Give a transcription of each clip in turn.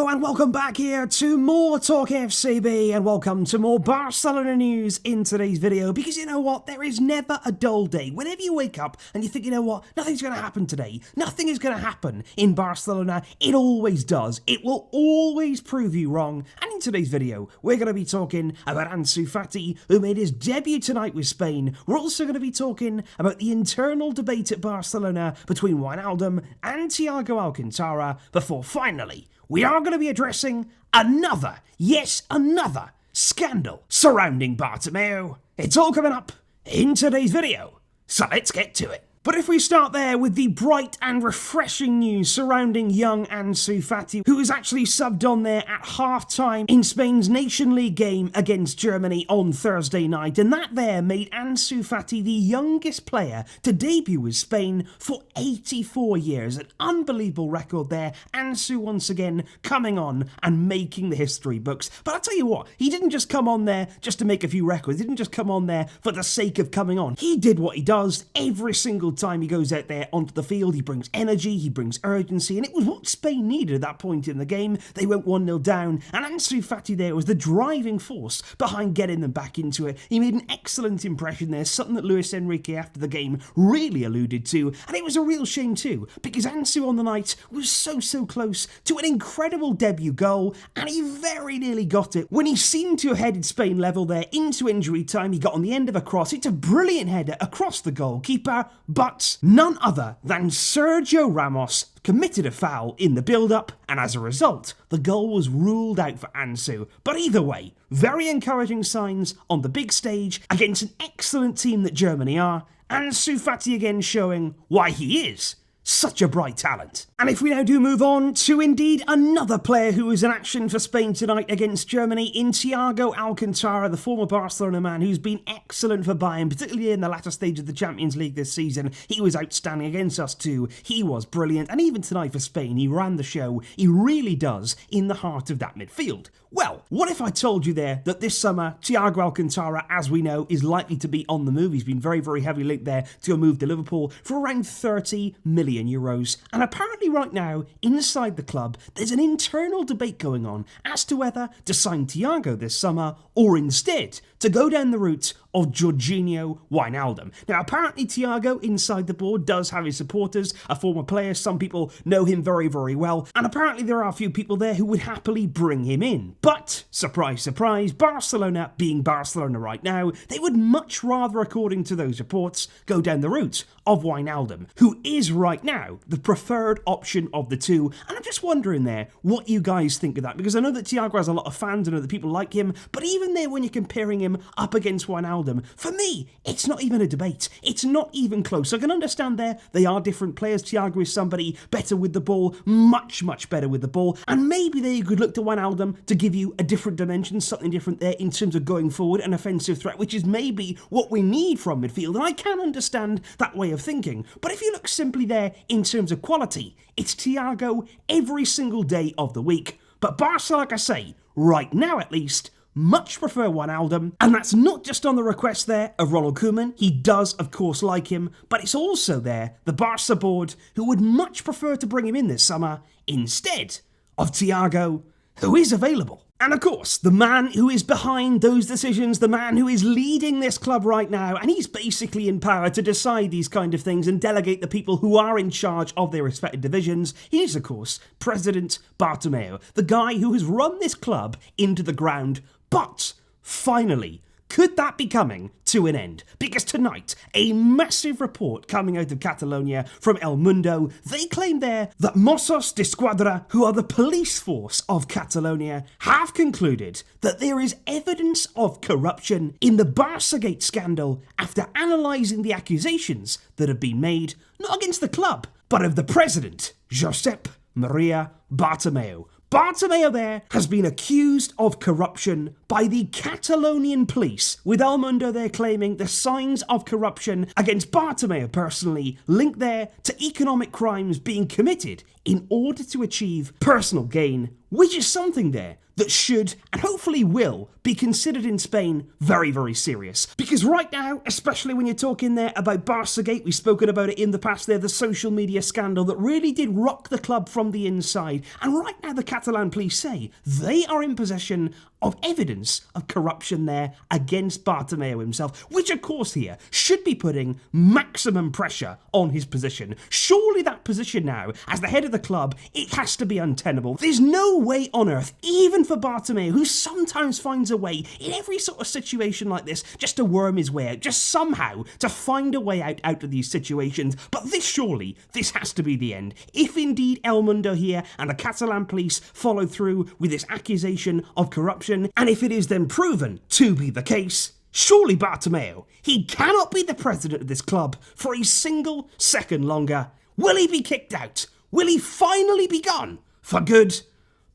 Hello and welcome back here to more Talk FCB and welcome to more Barcelona news in today's video, because you know what, there is never a dull day. Whenever you wake up and you think, you know what, nothing's going to happen today, nothing is going to happen in Barcelona, it always does. It will always prove you wrong. And in today's video, we're going to be talking about Ansu Fati, who made his debut tonight with Spain. We're also going to be talking about the internal debate at Barcelona between Wijnaldum and Thiago Alcantara, before finally we are going to be addressing another, yes, another scandal surrounding Bartomeu. It's all coming up in today's video, so let's get to it. But if we start there with the bright and refreshing news surrounding young Ansu Fati, who was actually subbed on there at half-time in Spain's Nation League game against Germany on Thursday night, and that there made Ansu Fati the youngest player to debut with Spain for 84 years. An unbelievable record there. Ansu once again coming on and making the history books. But I'll tell you what, he didn't just come on there just to make a few records. He didn't just come on there for the sake of coming on. He did what he does every single time he goes out there onto the field. He brings energy, he brings urgency, and it was what Spain needed at that point in the game. They went 1-0 down, and Ansu Fati there was the driving force behind getting them back into it. He made an excellent impression there, something that Luis Enrique after the game really alluded to, and it was a real shame too, because Ansu on the night was so close to an incredible debut goal, and he very nearly got it when he seemed to have headed Spain level there into injury time. He got on the end of a cross. It's a brilliant header across the goalkeeper, but none other than Sergio Ramos committed a foul in the build-up, and as a result, the goal was ruled out for Ansu. But either way, very encouraging signs on the big stage against an excellent team that Germany are. Ansu Fati again showing why he is such a bright talent. And if we now do move on to indeed another player who was in action for Spain tonight against Germany in Thiago Alcantara, the former Barcelona man who's been excellent for Bayern, particularly in the latter stage of the Champions League this season. He was outstanding against us too. He was brilliant. And even tonight for Spain, he ran the show. He really does in the heart of that midfield. Well, what if I told you there that this summer, Thiago Alcantara, as we know, is likely to be on the move. He's been very heavily linked there to a move to Liverpool for around 30 million euros. And apparently right now, inside the club, there's an internal debate going on as to whether to sign Thiago this summer or instead to go down the route of Jorginho Wijnaldum. Now, apparently Thiago inside the board does have his supporters, a former player. Some people know him very well, and apparently there are a few people there who would happily bring him in. But, surprise, surprise, Barcelona being Barcelona right now, they would much rather, according to those reports, go down the route of Wijnaldum, who is right now the preferred option of the two. And I'm just wondering there what you guys think of that, because I know that Thiago has a lot of fans, I know that people like him, but even there when you're comparing him up against Wijnaldum, for me, it's not even a debate. It's not even close. I can understand there, they are different players. Thiago is somebody better with the ball, much better with the ball, and maybe there you could look to Wijnaldum to give you a different dimension, something different there in terms of going forward, an offensive threat, which is maybe what we need from midfield, and I can understand that way of thinking. But if you look simply there in terms of quality, it's Thiago every single day of the week. But Barca, like I say, right now at least, much prefer Wijnaldum, and that's not just on the request there of Ronald Koeman. He does, of course, like him, but it's also there, the Barca board, who would much prefer to bring him in this summer instead of Thiago, who is available. And of course, the man who is behind those decisions, the man who is leading this club right now, and he's basically in power to decide these kind of things and delegate the people who are in charge of their respective divisions, he is, of course, President Bartomeu, the guy who has run this club into the ground. But, finally, could that be coming to an end? Because tonight, a massive report coming out of Catalonia from El Mundo, they claim there that Mossos d'Esquadra, who are the police force of Catalonia, have concluded that there is evidence of corruption in the Barçagate scandal after analysing the accusations that have been made, not against the club, but of the president, Josep Maria Bartomeu. Bartomeu there has been accused of corruption by the Catalonian police, with El Mundo there claiming the signs of corruption against Bartomeu personally linked there to economic crimes being committed in order to achieve personal gain, which is something there that should, and hopefully will, be considered in Spain very, very serious. Because right now, especially when you're talking there about Barçagate, we've spoken about it in the past there, the social media scandal that really did rock the club from the inside, and right now the Catalan police say they are in possession of evidence of corruption there against Bartomeu himself, which of course here should be putting maximum pressure on his position. Surely that position now, as the head of the club, it has to be untenable. There's no way on earth, even for Bartomeu, who sometimes finds a way in every sort of situation like this, just to worm his way out, just somehow to find a way out of these situations. But surely, this has to be the end. If indeed El Mundo here and the Catalan police follow through with this accusation of corruption, and if it is then proven to be the case, surely Bartomeu, he cannot be the president of this club for a single second longer. Will he be kicked out? Will he finally be gone for good?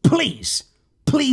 Please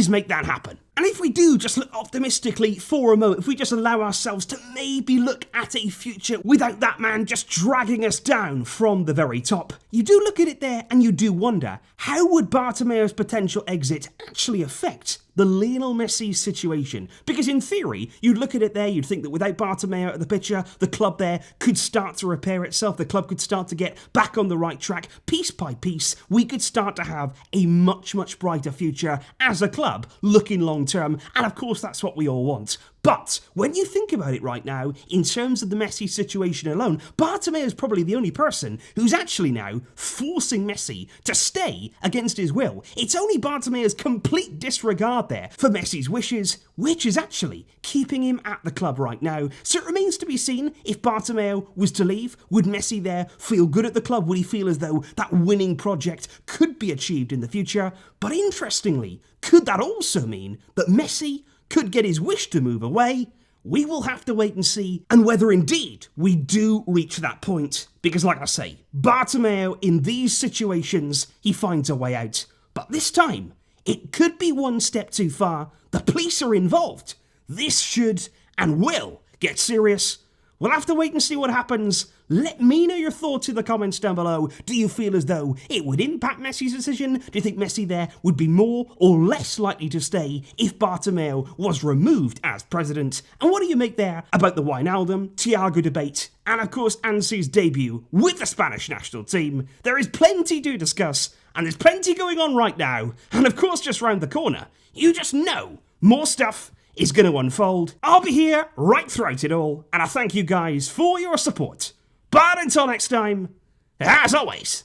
make that happen. And if we do just look optimistically for a moment, if we just allow ourselves to maybe look at a future without that man just dragging us down from the very top, you do look at it there and you do wonder, how would Bartomeu's potential exit actually affect the Lionel Messi situation? Because in theory, you'd look at it there, you'd think that without Bartomeu out of the picture, the club there could start to repair itself, the club could start to get back on the right track, piece by piece, we could start to have a much, much brighter future as a club, looking long term, and of course that's what we all want. But when you think about it right now, in terms of the Messi situation alone, Bartomeu is probably the only person who's actually now forcing Messi to stay against his will. It's only Bartomeu's complete disregard there for Messi's wishes, which is actually keeping him at the club right now. So it remains to be seen if Bartomeu was to leave, would Messi there feel good at the club? Would he feel as though that winning project could be achieved in the future? But interestingly, could that also mean that Messi could get his wish to move away? We will have to wait and see, and whether indeed we do reach that point. Because like I say, Bartomeu in these situations, he finds a way out. But this time, it could be one step too far. The police are involved. This should and will get serious. We'll have to wait and see what happens. Let me know your thoughts in the comments down below. Do you feel as though it would impact Messi's decision? Do you think Messi there would be more or less likely to stay if Bartomeu was removed as president? And what do you make there about the Wijnaldum, Thiago debate, and of course Ansu's debut with the Spanish national team? There is plenty to discuss, and there's plenty going on right now. And of course just round the corner, you just know more stuff is going to unfold. I'll be here right throughout it all, and I thank you guys for your support. But until next time, as always,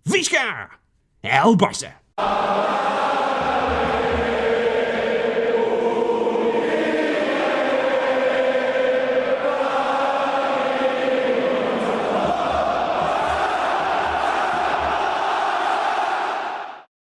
Visca el Barça!